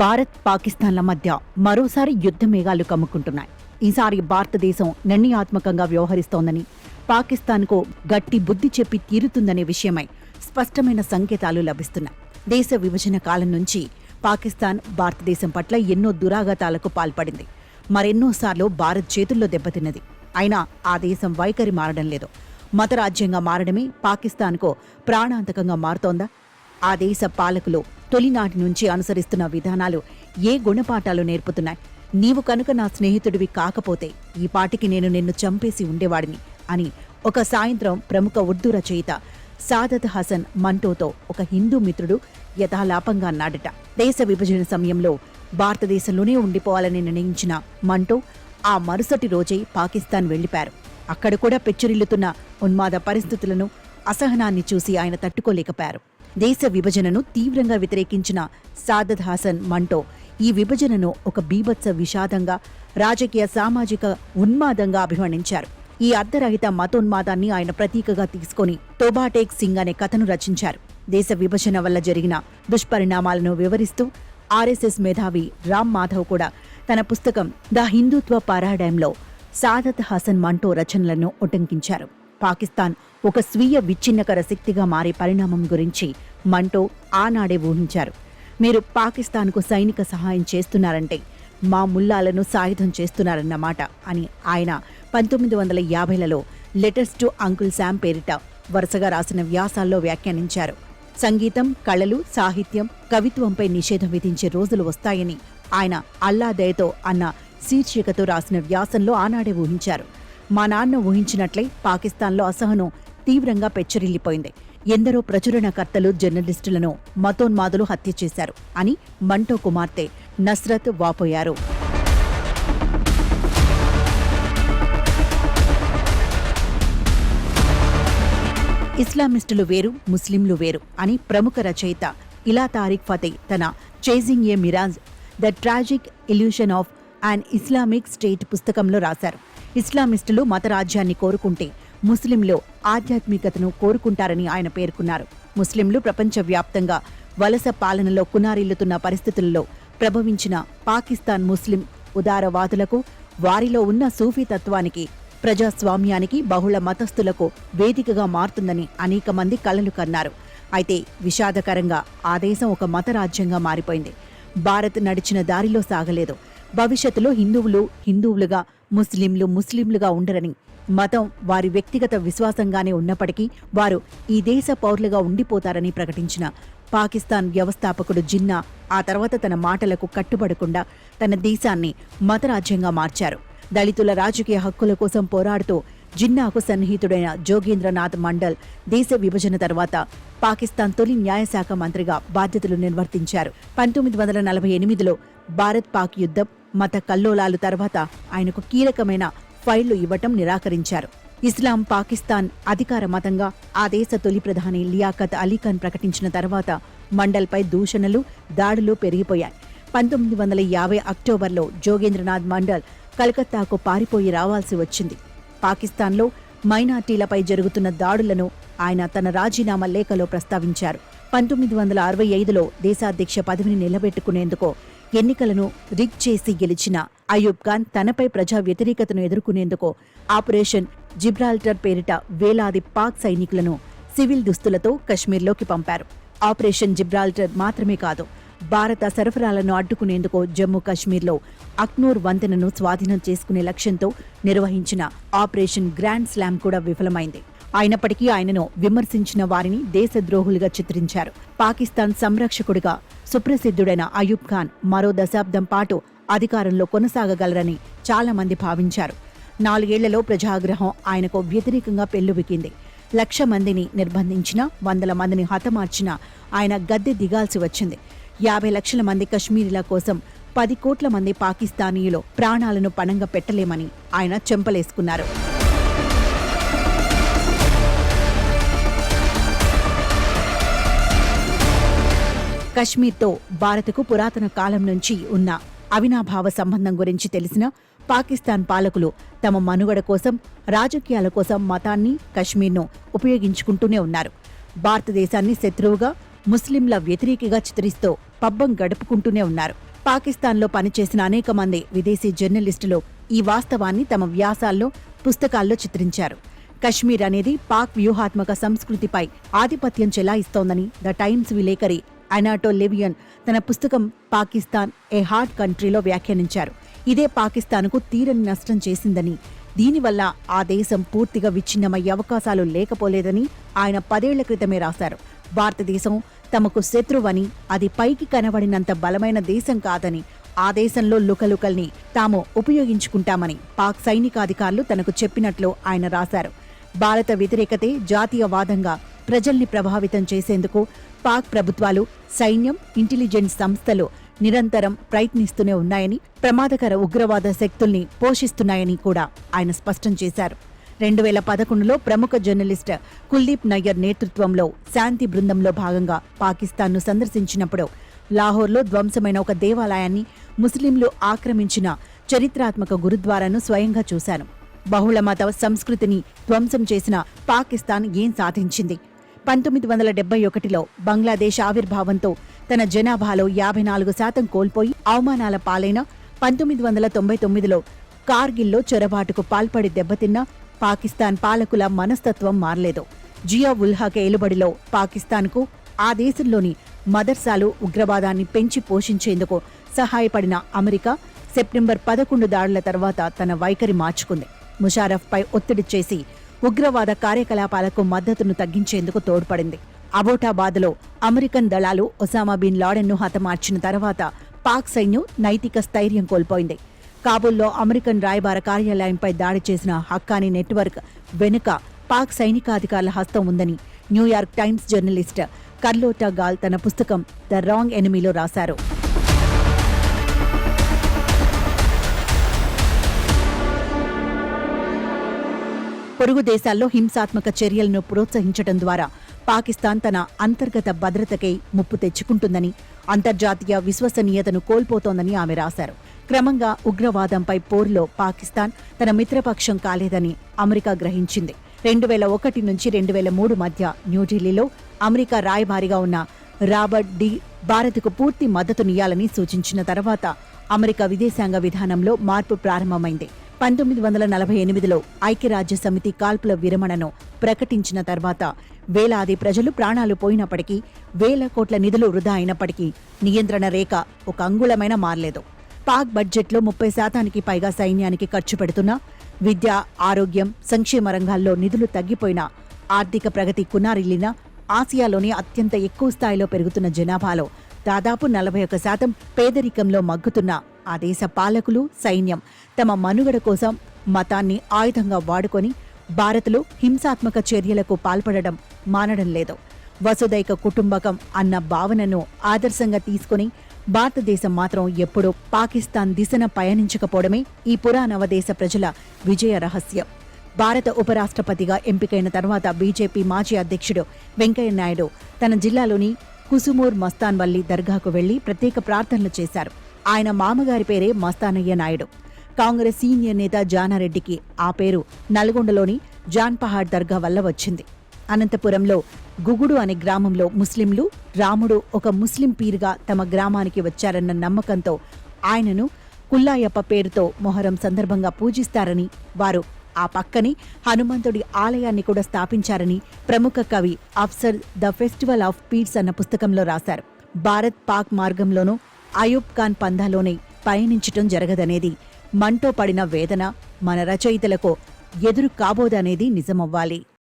భారత్ పాకిస్తాన్ల మధ్య మరోసారి యుద్ధ మేఘాలు కమ్ముకుంటున్నాయి. ఈసారి భారతదేశం నిర్ణయాత్మకంగా వ్యవహరిస్తోందని, పాకిస్తాన్కు గట్టి బుద్ధి చెప్పి తీరుతుందనే విషయమై స్పష్టమైన సంకేతాలు లభిస్తున్నాయి. దేశ విభజన కాలం నుంచి పాకిస్తాన్ భారతదేశం పట్ల ఎన్నో దురాఘాతాలకు పాల్పడింది. మరెన్నోసార్లు భారత్ చేతుల్లో దెబ్బతిన్నది. అయినా ఆ దేశం వైఖరి మారడం లేదు. మతరాజ్యంగా మారడమే పాకిస్తాన్కు ప్రాణాంతకంగా మారుతోందా? ఆ దేశ పాలకులు తొలినాటి నుంచి అనుసరిస్తున్న విధానాలు ఏ గుణపాఠాలు నేర్పుతున్నాయి? నీవు కనుక నా స్నేహితుడివి కాకపోతే ఈ పాటికి నేను నిన్ను చంపేసి ఉండేవాడిని అని ఒక సాయంత్రం ప్రముఖ ఉర్దూ రచయిత సాదత్ హసన్ మంటోతో ఒక హిందూ మిత్రుడు యథాలాపంగా అన్నాడట. దేశ విభజన సమయంలో భారతదేశంలోనే ఉండిపోవాలని నిర్ణయించిన మంటో ఆ మరుసటి రోజే పాకిస్తాన్ వెళ్లిపారు. అక్కడ కూడా పెచ్చురిల్లుతున్న ఉన్మాద పరిస్థితులను, అసహనాన్ని చూసి ఆయన తట్టుకోలేకపోయారు. దేశ విభజనను తీవ్రంగా వ్యతిరేకించిన సాదత్ హసన్ మంటో ఈ విభజనను ఒక బీభత్స విషాదంగా, రాజకీయ సామాజిక ఉన్మాదంగా అభివర్ణించారు. ఈ అర్ధరహిత మతోన్మాదాన్ని ఆయన ప్రతీకగా తీసుకుని తోబాటేక్ సింగ్ అనే కథను రచించారు. దేశ విభజన వల్ల జరిగిన దుష్పరిణామాలను వివరిస్తూ ఆర్ఎస్ఎస్ మేధావి రామ్ మాధవ్ కూడా తన పుస్తకం ద హిందుత్వ పారాడైంలో సాదత్ హసన్ మంటో రచనలను ఉటంకించారు. పాకిస్తాన్ ఒక స్వీయ విచ్ఛిన్నకర శక్తిగా మారే పరిణామం గురించి మంటో ఆనాడే ఊహించారు. మీరు పాకిస్తాన్కు సైనిక సహాయం చేస్తున్నారంటే మా ముల్లాలను సాయుధం చేస్తున్నారన్నమాట అని ఆయన 1950లలో లెటర్స్ టు అంకుల్ శామ్ పేరిట వరుసగా రాసిన వ్యాసాల్లో వ్యాఖ్యానించారు. సంగీతం, కళలు, సాహిత్యం, కవిత్వంపై నిషేధం విధించే రోజులు వస్తాయని ఆయన అల్లా దయతో అన్న శీర్షికతో రాసిన వ్యాసంలో ఆనాడే ఊహించారు. మా నాన్న ఊహించినట్లే పాకిస్తాన్లో అసహనం తీవ్రంగా పెచ్చరిల్లిపోయింది. ఎందరో ప్రచురణకర్తలు, జర్నలిస్టులను మతోన్మాదులు హత్య చేశారు అని మంటో కుమార్తె నస్రత్ వాపోయారు. ఇస్లామిస్టులు వేరు, ముస్లింలు వేరు అని ప్రముఖ రచయిత ఇలా తారిక్ ఫతే తన chasing a mirage the tragic illusion of an Islamic state పుస్తకంలో రాశారు. ఇస్లామిస్టులు మతరాజ్యాన్ని కోరుకుంటే ముస్లింలు ఆధ్యాత్మికతను కోరుకుంటారని ఆయన పేర్కొన్నారు. ముస్లింలు ప్రపంచవ్యాప్తంగా వలస పాలనలో కునారిల్లుతున్న పరిస్థితుల్లో ప్రభవించిన పాకిస్తాన్ ముస్లిం ఉదారవాదులకు, వారిలో ఉన్న సూఫీ తత్వానికి, ప్రజాస్వామ్యానికి, బహుళ మతస్థులకు వేదికగా మారుతుందని అనేక మంది కలలు కన్నారు. అయితే విషాదకరంగా ఆ దేశం ఒక మతరాజ్యంగా మారిపోయింది. భారత్ నడిచిన దారిలో సాగలేదు. భవిష్యత్తులో హిందువులు హిందువులుగా, ముస్లింలు ముస్లింలుగా ఉండరని, మతం వారి వ్యక్తిగత విశ్వాసంగానే ఉన్నప్పటికీ వారు ఈ దేశ పౌరులుగా ఉండిపోతారని ప్రకటించిన పాకిస్తాన్ వ్యవస్థాపకుడు జిన్నా ఆ తర్వాత తన మాటలకు కట్టుబడకుండా తన దేశాన్ని మతరాజ్యంగా మార్చారు. దళితుల రాజకీయ హక్కుల కోసం పోరాడుతూ జిన్నాకు సన్నిహితుడైన జోగేంద్రనాథ్ మండల్ దేశ విభజన తర్వాత పాకిస్తాన్ తొలి న్యాయశాఖ మంత్రిగా బాధ్యతలు నిర్వర్తించారు. 1948లో భారత్ పాక్ యుద్ధం, మత కల్లోలాలు తర్వాత ఆయనకు కీలకమైన ఫైళ్లు ఇవ్వటం నిరాకరించారు. ఇస్లాం పాకిస్తాన్ అధికార మతంగా ఆ దేశ తొలి ప్రధాని లియాఖత్ అలీఖాన్ ప్రకటించిన తర్వాత మండల్పై దూషణలు, దాడులు పెరిగిపోయాయి. 1950 అక్టోబర్లో జోగేంద్రనాథ్ మండల్ కలకత్తాకు పారిపోయి రావాల్సి వచ్చింది. పాకిస్తాన్లో మైనార్టీలపై జరుగుతున్న దాడులను ఆయన తన రాజీనామా లేఖలో ప్రస్తావించారు. 1965లో దేశాధ్యక్ష పదవిని నిలబెట్టుకునేందుకు ఎన్నికలను రిగ్ చేసి గెలిచిన అయూబ్ ఖాన్ తనపై ప్రజా వ్యతిరేకతను ఎదుర్కొనేందుకు ఆపరేషన్ జిబ్రాల్టర్ పేరిట వేలాది పాక్ సైనికులను సివిల్ దుస్తులతో కశ్మీర్లోకి పంపారు. ఆపరేషన్ జిబ్రాల్టర్ మాత్రమే కాదు, భారత సరఫరాలను అడ్డుకునేందుకు జమ్మూ కశ్మీర్లో అక్నూర్ వంతెనను స్వాధీనం చేసుకునే లక్ష్యంతో నిర్వహించిన ఆపరేషన్ గ్రాండ్ స్లామ్ కూడా విఫలమైంది. అయినప్పటికీ ఆయనను విమర్శించిన వారిని దేశద్రోహులుగా చిత్రించారు. పాకిస్తాన్ సంరక్షకుడిగా సుప్రసిద్ధుడైన అయూబ్ ఖాన్ మరో దశాబ్దం పాటు అధికారంలో కొనసాగగలరని చాలా మంది భావించారు. 4 ఏళ్లలో ప్రజాగ్రహం ఆయనకు వ్యతిరేకంగా పెల్లుబికింది. 1,00,000 మందిని నిర్బంధించినా, 100 మందిని హతమార్చినా ఆయన గద్దె దిగాల్సి వచ్చింది. 50 లక్షల మంది కశ్మీరీల కోసం 10 కోట్ల మంది పాకిస్తానీయులు ప్రాణాలను పణంగా పెట్టలేమని ఆయన చెంపలేసుకున్నారు. కశ్మీర్తో భారత్కు పురాతన కాలం నుంచి ఉన్న అవినాభావ సంబంధం గురించి తెలిసిన పాకిస్తాన్ పాలకులు తమ మనుగడ కోసం, రాజకీయాల కోసం మతాన్ని, కశ్మీర్ను ఉపయోగించుకుంటూనే ఉన్నారు. భారతదేశాన్ని శత్రువుగా, ముస్లింల వ్యతిరేకిగా చిత్రిస్తూ పబ్బం గడుపుకుంటూనే ఉన్నారు. పాకిస్తాన్లో పనిచేసిన అనేక మంది విదేశీ జర్నలిస్టులు ఈ వాస్తవాన్ని తమ వ్యాసాల్లో, పుస్తకాల్లో చిత్రించారు. కశ్మీర్ అనేది పాక్ వ్యూహాత్మక సంస్కృతిపై ఆధిపత్యం చెలాయిస్తోందని ద టైమ్స్ విలేకరి అనాటో లెవియన్ తన పుస్తకం పాకిస్తాన్ ఏ హార్డ్ కంట్రీలో వ్యాఖ్యానించారు. ఇదే పాకిస్తాన్కు తీరని నష్టం చేసిందని, దీనివల్ల ఆ దేశం పూర్తిగా విచ్ఛిన్నమయ్యే అవకాశాలు లేకపోలేదని ఆయన 10 ఏళ్ల క్రితమే రాశారు. భారతదేశం తమకు శత్రువని, అది పైకి కనబడినంత బలమైన దేశం కాదని, ఆ దేశంలో లుకలుకల్ని తాము ఉపయోగించుకుంటామని పాక్ సైనికాధికారులు తనకు చెప్పినట్లు ఆయన రాశారు. భారత వ్యతిరేకతే జాతీయవాదంగా ప్రజల్ని ప్రభావితం చేసేందుకు పాక్ ప్రభుత్వాలు, సైన్యం, ఇంటెలిజెన్స్ సంస్థలు నిరంతరం ప్రయత్నిస్తూనే ఉన్నాయని, ప్రమాదకర ఉగ్రవాద శక్తుల్ని పోషిస్తున్నాయని కూడా ఆయన స్పష్టం చేశారు. 2011లో ప్రముఖ జర్నలిస్ట్ కుల్దీప్ నయ్యర్ నేతృత్వంలో శాంతి బృందంలో భాగంగా పాకిస్తాన్ను సందర్శించినప్పుడు లాహోర్లో ధ్వంసమైన ఒక దేవాలయాన్ని, ముస్లింలు ఆక్రమించిన చరిత్రాత్మక గురుద్వారాను స్వయంగా చూశాను. బహుళ మత సంస్కృతిని ధ్వంసం చేసిన పాకిస్తాన్ ఏం సాధించింది? 1971లో బంగ్లాదేశ్ ఆవిర్భావంతో తన జనాభాలో 54% కోల్పోయి అవమానాల పాలైన 1999లో కార్గిల్లో చొరబాటుకు పాల్పడి దెబ్బతిన్న పాకిస్తాన్ పాలకుల మనస్తత్వం మారలేదు. జియా ఉల్ హక్ ఏలుబడిలో పాకిస్తాన్కు ఆ దేశంలోని మదర్సాలు ఉగ్రవాదాన్ని పెంచి పోషించేందుకు సహాయపడిన అమెరికా సెప్టెంబర్ 11 దాడుల తర్వాత తన వైఖరి మార్చుకుంది. ముషారఫ్పై ఒత్తిడి చేసి ఉగ్రవాద కార్యకలాపాలకు మద్దతును తగ్గించేందుకు తోడ్పడింది. అబోటాబాద్లో అమెరికన్ దళాలు ఒసామా బిన్ లాడెన్ను హతమార్చిన తర్వాత పాక్ సైన్యం నైతిక స్థైర్యం కోల్పోయింది. కాబూల్లో అమెరికన్ రాయబార కార్యాలయంపై దాడి చేసిన హక్కానీ నెట్వర్క్ వెనుక పాక్ సైనికాధికారుల హస్తం ఉందని న్యూయార్క్ టైమ్స్ జర్నలిస్ట్ కర్లోటా గాల్ తన పుస్తకం ద రాంగ్ ఎనిమీలో రాశారు. పొరుగు దేశాల్లో హింసాత్మక చర్యలను ప్రోత్సహించడం ద్వారా పాకిస్తాన్ తన అంతర్గత భద్రతకై ముప్పు తెచ్చుకుంటుందని, అంతర్జాతీయ విశ్వసనీయతను కోల్పోతోందని ఆమె రాశారు. క్రమంగా ఉగ్రవాదంపై పోరులో పాకిస్తాన్ తన మిత్రపక్షం కాలేదని అమెరికా గ్రహించింది. 2001 నుంచి 2003 మధ్య న్యూఢిల్లీలో అమెరికా రాయబారిగా ఉన్న రాబర్ట్ డి భారత్కు పూర్తి మద్దతునియ్యాలని సూచించిన తర్వాత అమెరికా విదేశాంగ విధానంలో మార్పు ప్రారంభమైంది. 1948లో ఐక్యరాజ్యసమితి కాల్పుల విరమణను ప్రకటించిన తర్వాత వేలాది ప్రజలు ప్రాణాలు పోయినప్పటికీ, వేల కోట్ల నిధులు వృధా అయినప్పటికీ నియంత్రణ రేఖ ఒక అంగుళమైన మారలేదు. పాక్ బడ్జెట్లో 30% పైగా సైన్యానికి ఖర్చు పెడుతున్నా, విద్య, ఆరోగ్యం, సంక్షేమ రంగాల్లో నిధులు తగ్గిపోయినా, ఆర్థిక ప్రగతి కునారిల్లినా, ఆసియాలోని అత్యంత ఎక్కువ స్థాయిలో పెరుగుతున్న జనాభాలో దాదాపు 41% పేదరికంలో మగ్గుతున్న ఆ దేశ పాలకులు, సైన్యం తమ మనుగడ కోసం మతాన్ని ఆయుధంగా వాడుకొని భారత్లో హింసాత్మక చర్యలకు పాల్పడడం మానడం లేదు. వసుదైక కుటుంబకం అన్న భావనను ఆదర్శంగా తీసుకుని భారతదేశం మాత్రం ఎప్పుడూ పాకిస్తాన్ దిశన పయనించకపోవడమే ఈ పురానవదేశ ప్రజల విజయ రహస్యం. భారత ఉపరాష్ట్రపతిగా ఎంపికైన తర్వాత బీజేపీ మాజీ అధ్యక్షుడు వెంకయ్యనాయుడు తన జిల్లాలోని కుసుమూర్ మస్తాన్వల్లి దర్గాకు వెళ్లి ప్రత్యేక ప్రార్థనలు చేశారు. ఆయన మామగారి పేరే మస్తానయ్య నాయుడు. కాంగ్రెస్ సీనియర్ నేత జానారెడ్డికి ఆ పేరు నల్గొండలోని జాన్పహాడ్ దర్గా వల్ల వచ్చింది. అనంతపురంలో గుగుడు అనే గ్రామంలో ముస్లింలు రాముడు ఒక ముస్లిం పీరుగా తమ గ్రామానికి వచ్చారన్న నమ్మకంతో ఆయనను కుల్లాయప్ప పేరుతో మొహరం సందర్భంగా పూజిస్తారని, వారు ఆ పక్కనే హనుమంతుడి ఆలయాన్ని కూడా స్థాపించారని ప్రముఖ కవి Afsar the festival of peers అన్న పుస్తకంలో రాశారు. భారత్ పాక్ మార్గంలోనూ అయూబ్ ఖాన్ పంథాలోనే పయనించటం జరగదనేది మంటో పడిన వేదన మన రచయితలకు ఎదురు కాబోదనేది నిజమవ్వాలి.